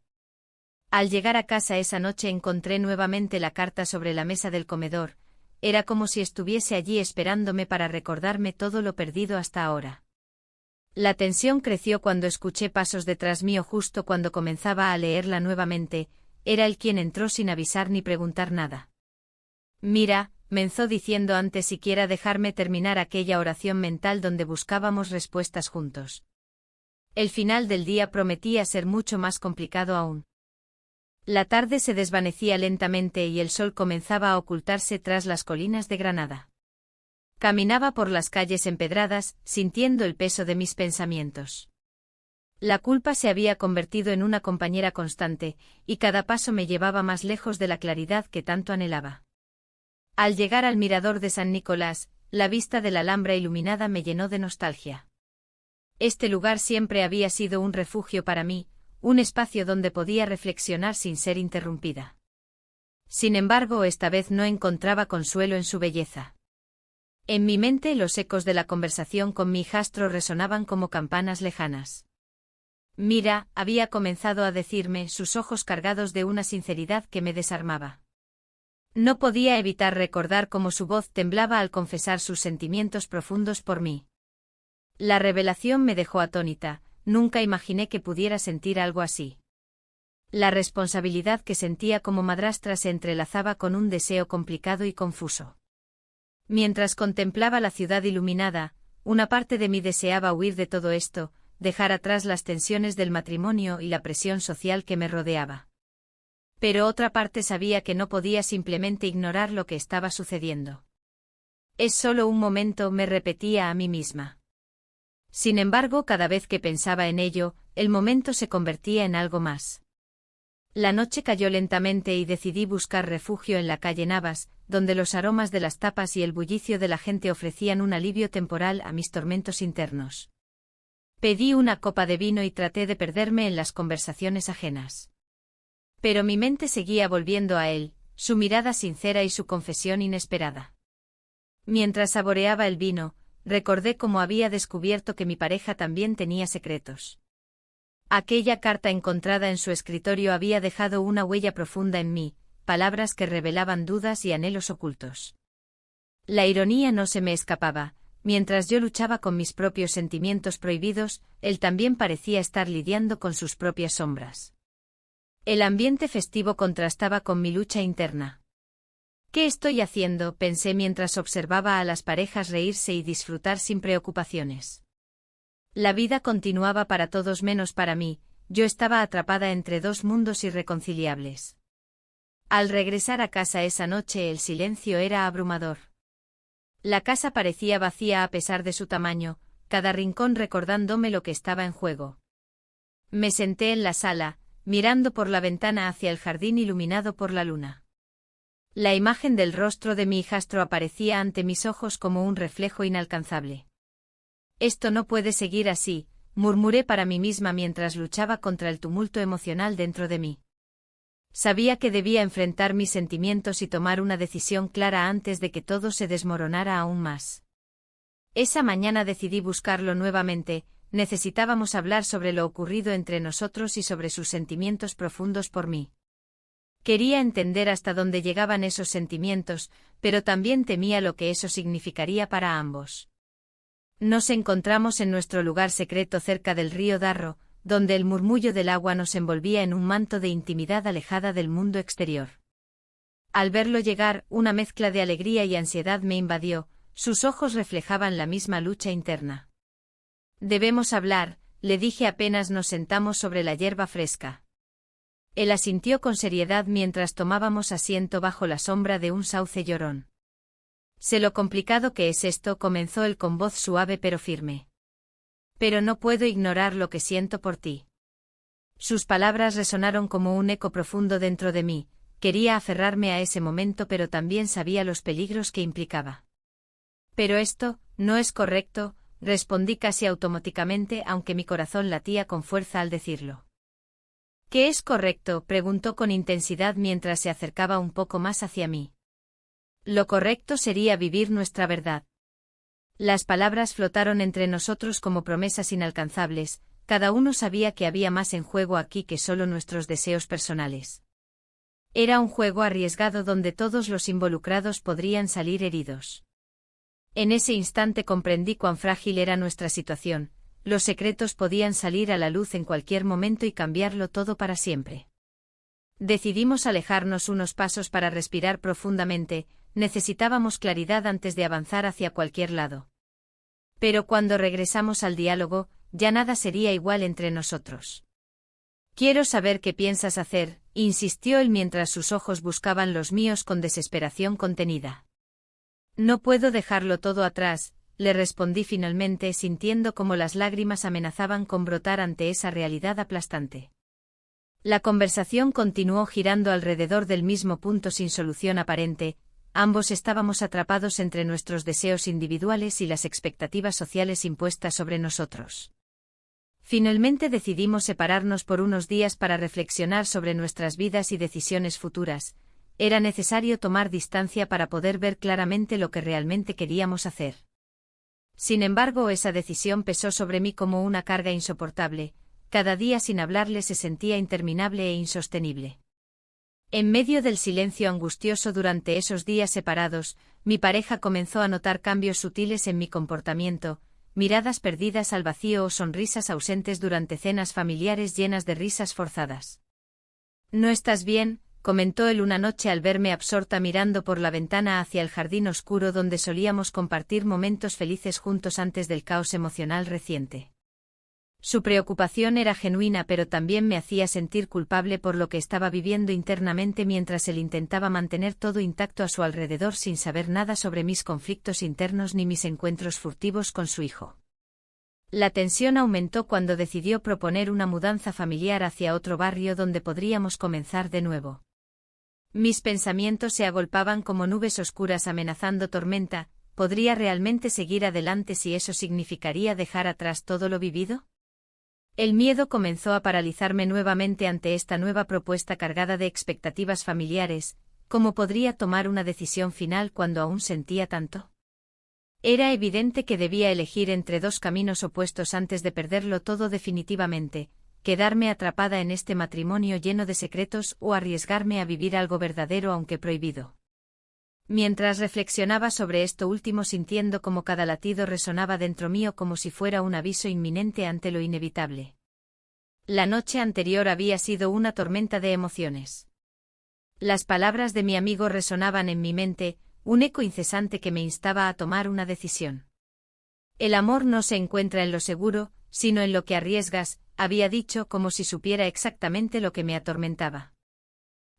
Al llegar a casa esa noche encontré nuevamente la carta sobre la mesa del comedor. Era como si estuviese allí esperándome para recordarme todo lo perdido hasta ahora. La tensión creció cuando escuché pasos detrás mío justo cuando comenzaba a leerla nuevamente. Era él quien entró sin avisar ni preguntar nada. «Mira», comenzó diciendo antes siquiera dejarme terminar aquella oración mental donde buscábamos respuestas juntos. El final del día prometía ser mucho más complicado aún. La tarde se desvanecía lentamente y el sol comenzaba a ocultarse tras las colinas de Granada. Caminaba por las calles empedradas, sintiendo el peso de mis pensamientos. La culpa se había convertido en una compañera constante, y cada paso me llevaba más lejos de la claridad que tanto anhelaba. Al llegar al mirador de San Nicolás, la vista de la Alhambra iluminada me llenó de nostalgia. Este lugar siempre había sido un refugio para mí, un espacio donde podía reflexionar sin ser interrumpida. Sin embargo, esta vez no encontraba consuelo en su belleza. En mi mente los ecos de la conversación con mi hijastro resonaban como campanas lejanas. «Mira», había comenzado a decirme, sus ojos cargados de una sinceridad que me desarmaba. No podía evitar recordar cómo su voz temblaba al confesar sus sentimientos profundos por mí. La revelación me dejó atónita, nunca imaginé que pudiera sentir algo así. La responsabilidad que sentía como madrastra se entrelazaba con un deseo complicado y confuso. Mientras contemplaba la ciudad iluminada, una parte de mí deseaba huir de todo esto, dejar atrás las tensiones del matrimonio y la presión social que me rodeaba. Pero otra parte sabía que no podía simplemente ignorar lo que estaba sucediendo. «Es solo un momento», me repetía a mí misma. Sin embargo, cada vez que pensaba en ello, el momento se convertía en algo más. La noche cayó lentamente y decidí buscar refugio en la calle Navas, donde los aromas de las tapas y el bullicio de la gente ofrecían un alivio temporal a mis tormentos internos. Pedí una copa de vino y traté de perderme en las conversaciones ajenas. Pero mi mente seguía volviendo a él, su mirada sincera y su confesión inesperada. Mientras saboreaba el vino, recordé cómo había descubierto que mi pareja también tenía secretos. Aquella carta encontrada en su escritorio había dejado una huella profunda en mí, palabras que revelaban dudas y anhelos ocultos. La ironía no se me escapaba. Mientras yo luchaba con mis propios sentimientos prohibidos, él también parecía estar lidiando con sus propias sombras. El ambiente festivo contrastaba con mi lucha interna. ¿Qué estoy haciendo?, pensé mientras observaba a las parejas reírse y disfrutar sin preocupaciones. La vida continuaba para todos menos para mí, yo estaba atrapada entre dos mundos irreconciliables. Al regresar a casa esa noche el silencio era abrumador. La casa parecía vacía a pesar de su tamaño, cada rincón recordándome lo que estaba en juego. Me senté en la sala, mirando por la ventana hacia el jardín iluminado por la luna. La imagen del rostro de mi hijastro aparecía ante mis ojos como un reflejo inalcanzable. Esto no puede seguir así, murmuré para mí misma mientras luchaba contra el tumulto emocional dentro de mí. Sabía que debía enfrentar mis sentimientos y tomar una decisión clara antes de que todo se desmoronara aún más. Esa mañana decidí buscarlo nuevamente, necesitábamos hablar sobre lo ocurrido entre nosotros y sobre sus sentimientos profundos por mí. Quería entender hasta dónde llegaban esos sentimientos, pero también temía lo que eso significaría para ambos. Nos encontramos en nuestro lugar secreto cerca del río Darro, donde el murmullo del agua nos envolvía en un manto de intimidad alejada del mundo exterior. Al verlo llegar, una mezcla de alegría y ansiedad me invadió, sus ojos reflejaban la misma lucha interna. Debemos hablar, le dije apenas nos sentamos sobre la hierba fresca. Él asintió con seriedad mientras tomábamos asiento bajo la sombra de un sauce llorón. Sé lo complicado que es esto, comenzó él con voz suave pero firme. Pero no puedo ignorar lo que siento por ti. Sus palabras resonaron como un eco profundo dentro de mí, quería aferrarme a ese momento pero también sabía los peligros que implicaba. Pero esto, no es correcto, respondí casi automáticamente aunque mi corazón latía con fuerza al decirlo. ¿Qué es correcto?, preguntó con intensidad mientras se acercaba un poco más hacia mí. Lo correcto sería vivir nuestra verdad. Las palabras flotaron entre nosotros como promesas inalcanzables, cada uno sabía que había más en juego aquí que solo nuestros deseos personales. Era un juego arriesgado donde todos los involucrados podrían salir heridos. En ese instante comprendí cuán frágil era nuestra situación, los secretos podían salir a la luz en cualquier momento y cambiarlo todo para siempre. Decidimos alejarnos unos pasos para respirar profundamente, necesitábamos claridad antes de avanzar hacia cualquier lado. Pero cuando regresamos al diálogo, ya nada sería igual entre nosotros. Quiero saber qué piensas hacer, insistió él mientras sus ojos buscaban los míos con desesperación contenida. No puedo dejarlo todo atrás, le respondí finalmente sintiendo como las lágrimas amenazaban con brotar ante esa realidad aplastante. La conversación continuó girando alrededor del mismo punto sin solución aparente, ambos estábamos atrapados entre nuestros deseos individuales y las expectativas sociales impuestas sobre nosotros. Finalmente decidimos separarnos por unos días para reflexionar sobre nuestras vidas y decisiones futuras. Era necesario tomar distancia para poder ver claramente lo que realmente queríamos hacer. Sin embargo, esa decisión pesó sobre mí como una carga insoportable, cada día sin hablarle se sentía interminable e insostenible. En medio del silencio angustioso durante esos días separados, mi pareja comenzó a notar cambios sutiles en mi comportamiento, miradas perdidas al vacío o sonrisas ausentes durante cenas familiares llenas de risas forzadas. «¿No estás bien?», comentó él una noche al verme absorta mirando por la ventana hacia el jardín oscuro donde solíamos compartir momentos felices juntos antes del caos emocional reciente. Su preocupación era genuina pero también me hacía sentir culpable por lo que estaba viviendo internamente mientras él intentaba mantener todo intacto a su alrededor sin saber nada sobre mis conflictos internos ni mis encuentros furtivos con su hijo. La tensión aumentó cuando decidió proponer una mudanza familiar hacia otro barrio donde podríamos comenzar de nuevo. Mis pensamientos se agolpaban como nubes oscuras amenazando tormenta. ¿Podría realmente seguir adelante si eso significaría dejar atrás todo lo vivido? El miedo comenzó a paralizarme nuevamente ante esta nueva propuesta cargada de expectativas familiares. ¿Cómo podría tomar una decisión final cuando aún sentía tanto? Era evidente que debía elegir entre dos caminos opuestos antes de perderlo todo definitivamente: quedarme atrapada en este matrimonio lleno de secretos o arriesgarme a vivir algo verdadero aunque prohibido. Mientras reflexionaba sobre esto último, sintiendo como cada latido resonaba dentro mío como si fuera un aviso inminente ante lo inevitable. La noche anterior había sido una tormenta de emociones. Las palabras de mi amigo resonaban en mi mente, un eco incesante que me instaba a tomar una decisión. El amor no se encuentra en lo seguro, sino en lo que arriesgas, había dicho como si supiera exactamente lo que me atormentaba.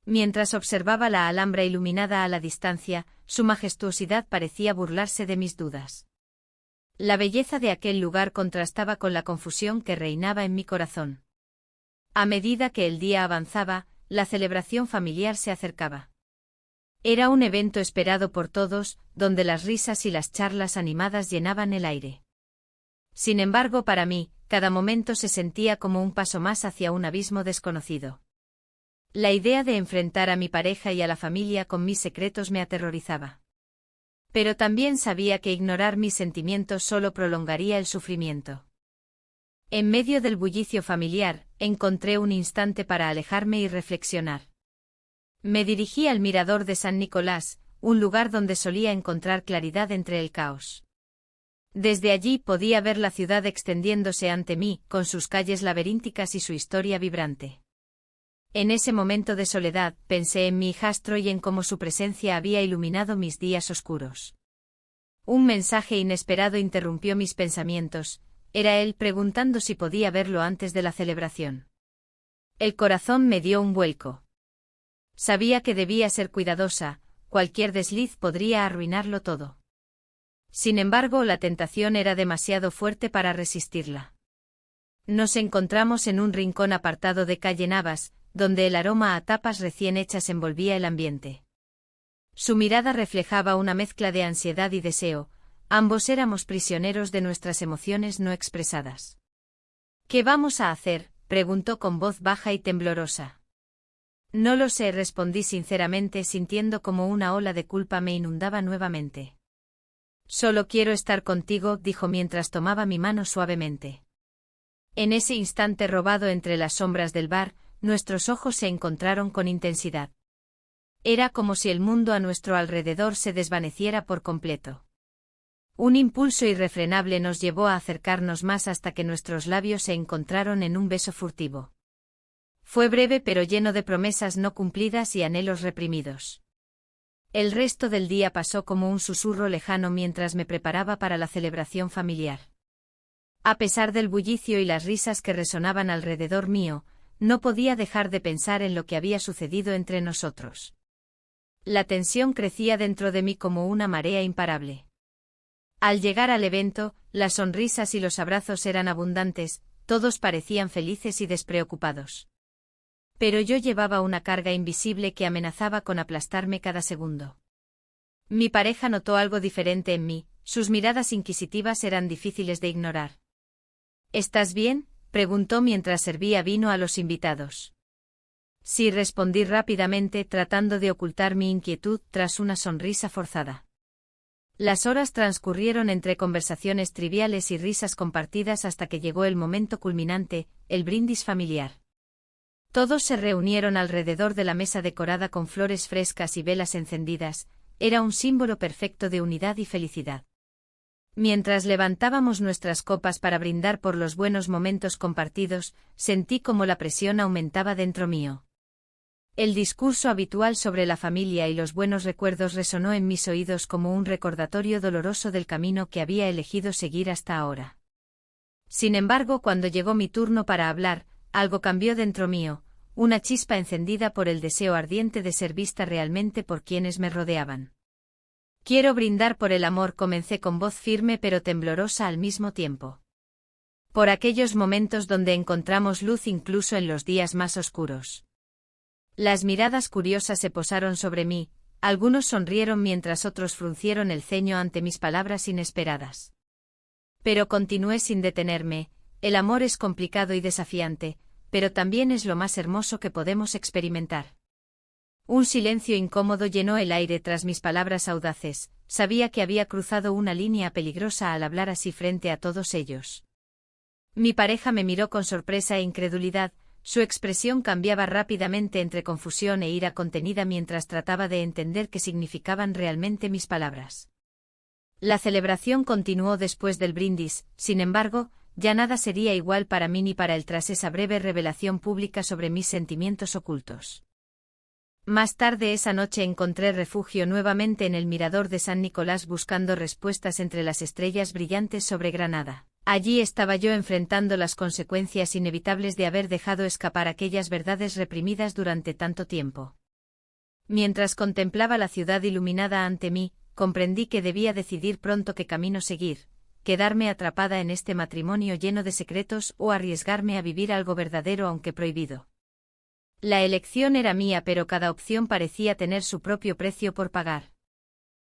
Mientras observaba la Alhambra iluminada a la distancia, su majestuosidad parecía burlarse de mis dudas. La belleza de aquel lugar contrastaba con la confusión que reinaba en mi corazón. A medida que el día avanzaba, la celebración familiar se acercaba. Era un evento esperado por todos, donde las risas y las charlas animadas llenaban el aire. Sin embargo, para mí, cada momento se sentía como un paso más hacia un abismo desconocido. La idea de enfrentar a mi pareja y a la familia con mis secretos me aterrorizaba. Pero también sabía que ignorar mis sentimientos solo prolongaría el sufrimiento. En medio del bullicio familiar, encontré un instante para alejarme y reflexionar. Me dirigí al mirador de San Nicolás, un lugar donde solía encontrar claridad entre el caos. Desde allí podía ver la ciudad extendiéndose ante mí, con sus calles laberínticas y su historia vibrante. En ese momento de soledad, pensé en mi hijastro y en cómo su presencia había iluminado mis días oscuros. Un mensaje inesperado interrumpió mis pensamientos. Era él preguntando si podía verlo antes de la celebración. El corazón me dio un vuelco. Sabía que debía ser cuidadosa, cualquier desliz podría arruinarlo todo. Sin embargo, la tentación era demasiado fuerte para resistirla. Nos encontramos en un rincón apartado de calle Navas, donde el aroma a tapas recién hechas envolvía el ambiente. Su mirada reflejaba una mezcla de ansiedad y deseo. Ambos éramos prisioneros de nuestras emociones no expresadas. «¿Qué vamos a hacer?», preguntó con voz baja y temblorosa. «No lo sé», respondí sinceramente, sintiendo como una ola de culpa me inundaba nuevamente. «Solo quiero estar contigo», dijo mientras tomaba mi mano suavemente. En ese instante robado entre las sombras del bar, nuestros ojos se encontraron con intensidad. Era como si el mundo a nuestro alrededor se desvaneciera por completo. Un impulso irrefrenable nos llevó a acercarnos más hasta que nuestros labios se encontraron en un beso furtivo. Fue breve pero lleno de promesas no cumplidas y anhelos reprimidos. El resto del día pasó como un susurro lejano mientras me preparaba para la celebración familiar. A pesar del bullicio y las risas que resonaban alrededor mío, no podía dejar de pensar en lo que había sucedido entre nosotros. La tensión crecía dentro de mí como una marea imparable. Al llegar al evento, las sonrisas y los abrazos eran abundantes, todos parecían felices y despreocupados. Pero yo llevaba una carga invisible que amenazaba con aplastarme cada segundo. Mi pareja notó algo diferente en mí, sus miradas inquisitivas eran difíciles de ignorar. «¿Estás bien?», preguntó mientras servía vino a los invitados. Sí, respondí rápidamente, tratando de ocultar mi inquietud tras una sonrisa forzada. Las horas transcurrieron entre conversaciones triviales y risas compartidas hasta que llegó el momento culminante, el brindis familiar. Todos se reunieron alrededor de la mesa decorada con flores frescas y velas encendidas. Era un símbolo perfecto de unidad y felicidad. Mientras levantábamos nuestras copas para brindar por los buenos momentos compartidos, sentí como la presión aumentaba dentro mío. El discurso habitual sobre la familia y los buenos recuerdos resonó en mis oídos como un recordatorio doloroso del camino que había elegido seguir hasta ahora. Sin embargo, cuando llegó mi turno para hablar, algo cambió dentro mío, una chispa encendida por el deseo ardiente de ser vista realmente por quienes me rodeaban. «Quiero brindar por el amor», comencé con voz firme pero temblorosa al mismo tiempo. «Por aquellos momentos donde encontramos luz incluso en los días más oscuros». Las miradas curiosas se posaron sobre mí, algunos sonrieron mientras otros fruncieron el ceño ante mis palabras inesperadas. Pero continué sin detenerme. el amor es complicado y desafiante, pero también es lo más hermoso que podemos experimentar. Un silencio incómodo llenó el aire tras mis palabras audaces. Sabía que había cruzado una línea peligrosa al hablar así frente a todos ellos. Mi pareja me miró con sorpresa e incredulidad, su expresión cambiaba rápidamente entre confusión e ira contenida mientras trataba de entender qué significaban realmente mis palabras. La celebración continuó después del brindis, sin embargo, ya nada sería igual para mí ni para él tras esa breve revelación pública sobre mis sentimientos ocultos. Más tarde esa noche encontré refugio nuevamente en el mirador de San Nicolás buscando respuestas entre las estrellas brillantes sobre Granada. Allí estaba yo enfrentando las consecuencias inevitables de haber dejado escapar aquellas verdades reprimidas durante tanto tiempo. Mientras contemplaba la ciudad iluminada ante mí, comprendí que debía decidir pronto qué camino seguir, quedarme atrapada en este matrimonio lleno de secretos o arriesgarme a vivir algo verdadero aunque prohibido. La elección era mía, pero cada opción parecía tener su propio precio por pagar.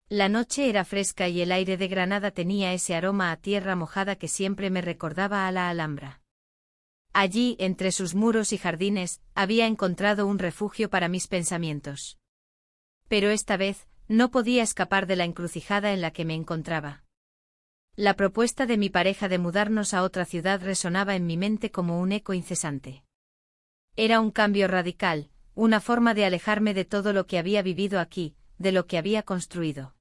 La noche era fresca y el aire de Granada tenía ese aroma a tierra mojada que siempre me recordaba a la Alhambra. Allí, entre sus muros y jardines, había encontrado un refugio para mis pensamientos. Pero esta vez, no podía escapar de la encrucijada en la que me encontraba. La propuesta de mi pareja de mudarnos a otra ciudad resonaba en mi mente como un eco incesante. Era un cambio radical, una forma de alejarme de todo lo que había vivido aquí, de lo que había construido.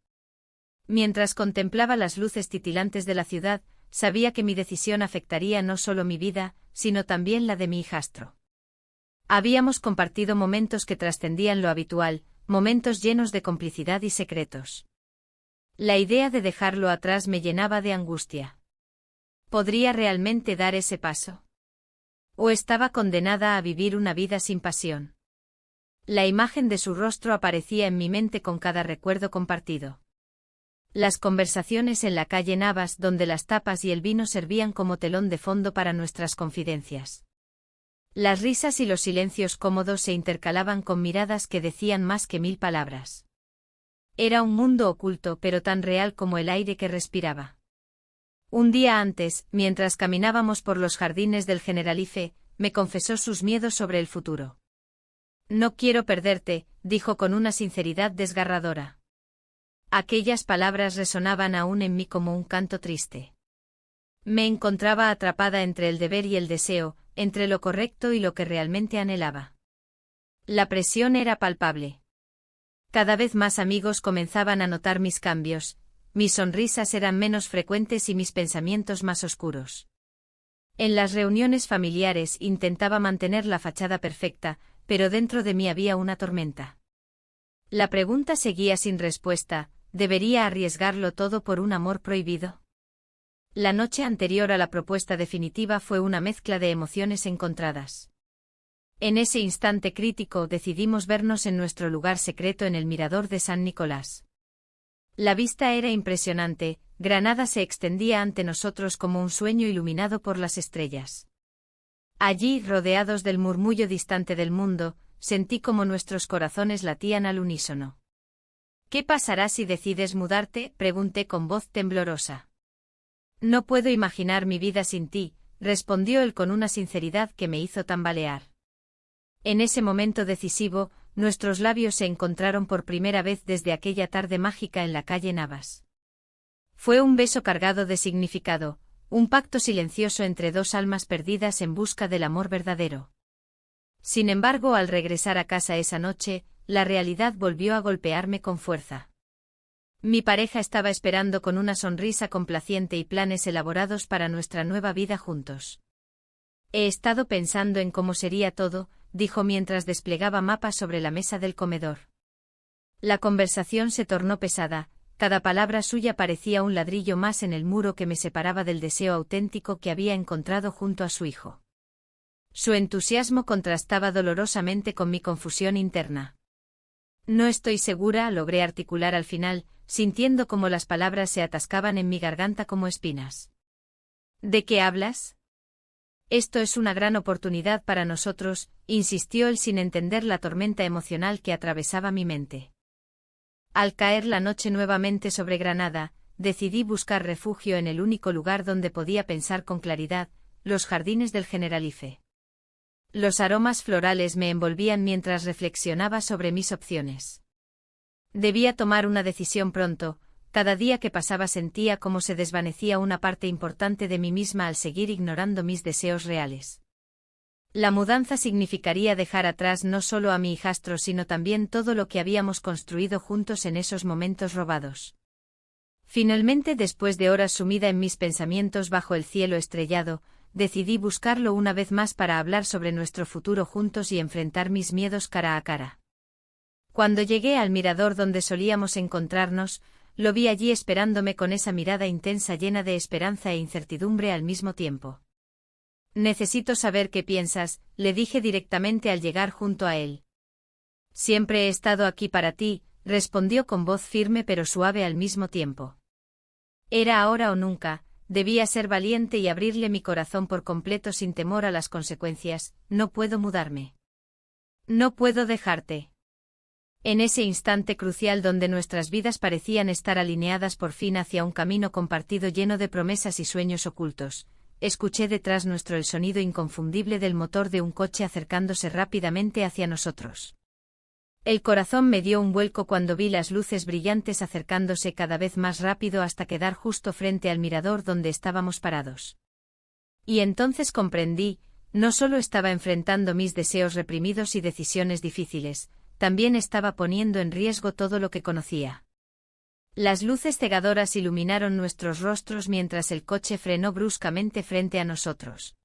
Mientras contemplaba las luces titilantes de la ciudad, sabía que mi decisión afectaría no solo mi vida, sino también la de mi hijastro. Habíamos compartido momentos que trascendían lo habitual, momentos llenos de complicidad y secretos. La idea de dejarlo atrás me llenaba de angustia. ¿Podría realmente dar ese paso? ¿O estaba condenada a vivir una vida sin pasión? La imagen de su rostro aparecía en mi mente con cada recuerdo compartido. Las conversaciones en la calle Navas, donde las tapas y el vino servían como telón de fondo para nuestras confidencias. Las risas y los silencios cómodos se intercalaban con miradas que decían más que 1000 palabras. Era un mundo oculto pero tan real como el aire que respiraba. Un día antes, mientras caminábamos por los jardines del Generalife, me confesó sus miedos sobre el futuro. No quiero perderte, dijo con una sinceridad desgarradora. Aquellas palabras resonaban aún en mí como un canto triste. Me encontraba atrapada entre el deber y el deseo, entre lo correcto y lo que realmente anhelaba. La presión era palpable. Cada vez más amigos comenzaban a notar mis cambios. Mis sonrisas eran menos frecuentes y mis pensamientos más oscuros. En las reuniones familiares intentaba mantener la fachada perfecta, pero dentro de mí había una tormenta. La pregunta seguía sin respuesta: ¿debería arriesgarlo todo por un amor prohibido? La noche anterior a la propuesta definitiva fue una mezcla de emociones encontradas. En ese instante crítico decidimos vernos en nuestro lugar secreto en el mirador de San Nicolás. La vista era impresionante, Granada se extendía ante nosotros como un sueño iluminado por las estrellas. Allí, rodeados del murmullo distante del mundo, sentí como nuestros corazones latían al unísono. ¿Qué pasará si decides mudarte?, pregunté con voz temblorosa. No puedo imaginar mi vida sin ti, respondió él con una sinceridad que me hizo tambalear. En ese momento decisivo, nuestros labios se encontraron por primera vez desde aquella tarde mágica en la calle Navas. Fue un beso cargado de significado, un pacto silencioso entre dos almas perdidas en busca del amor verdadero. Sin embargo, al regresar a casa esa noche, la realidad volvió a golpearme con fuerza. Mi pareja estaba esperando con una sonrisa complaciente y planes elaborados para nuestra nueva vida juntos. He estado pensando en cómo sería todo, dijo mientras desplegaba mapas sobre la mesa del comedor. La conversación se tornó pesada, cada palabra suya parecía un ladrillo más en el muro que me separaba del deseo auténtico que había encontrado junto a su hijo. Su entusiasmo contrastaba dolorosamente con mi confusión interna. No estoy segura, logré articular al final, sintiendo como las palabras se atascaban en mi garganta como espinas. ¿De qué hablas? Esto es una gran oportunidad para nosotros, insistió él sin entender la tormenta emocional que atravesaba mi mente. Al caer la noche nuevamente sobre Granada, decidí buscar refugio en el único lugar donde podía pensar con claridad, los jardines del Generalife. Los aromas florales me envolvían mientras reflexionaba sobre mis opciones. Debía tomar una decisión pronto. Cada día que pasaba sentía cómo se desvanecía una parte importante de mí misma al seguir ignorando mis deseos reales. La mudanza significaría dejar atrás no solo a mi hijastro sino también todo lo que habíamos construido juntos en esos momentos robados. Finalmente, después de horas sumida en mis pensamientos bajo el cielo estrellado, decidí buscarlo una vez más para hablar sobre nuestro futuro juntos y enfrentar mis miedos cara a cara. Cuando llegué al mirador donde solíamos encontrarnos, lo vi allí esperándome con esa mirada intensa llena de esperanza e incertidumbre al mismo tiempo. «Necesito saber qué piensas», le dije directamente al llegar junto a él. «Siempre he estado aquí para ti», respondió con voz firme pero suave al mismo tiempo. Era ahora o nunca, debía ser valiente y abrirle mi corazón por completo sin temor a las consecuencias. «No puedo mudarme. No puedo dejarte». En ese instante crucial donde nuestras vidas parecían estar alineadas por fin hacia un camino compartido lleno de promesas y sueños ocultos, escuché detrás nuestro el sonido inconfundible del motor de un coche acercándose rápidamente hacia nosotros. El corazón me dio un vuelco cuando vi las luces brillantes acercándose cada vez más rápido hasta quedar justo frente al mirador donde estábamos parados. Y entonces comprendí, no solo estaba enfrentando mis deseos reprimidos y decisiones difíciles, también estaba poniendo en riesgo todo lo que conocía. Las luces cegadoras iluminaron nuestros rostros mientras el coche frenó bruscamente frente a nosotros.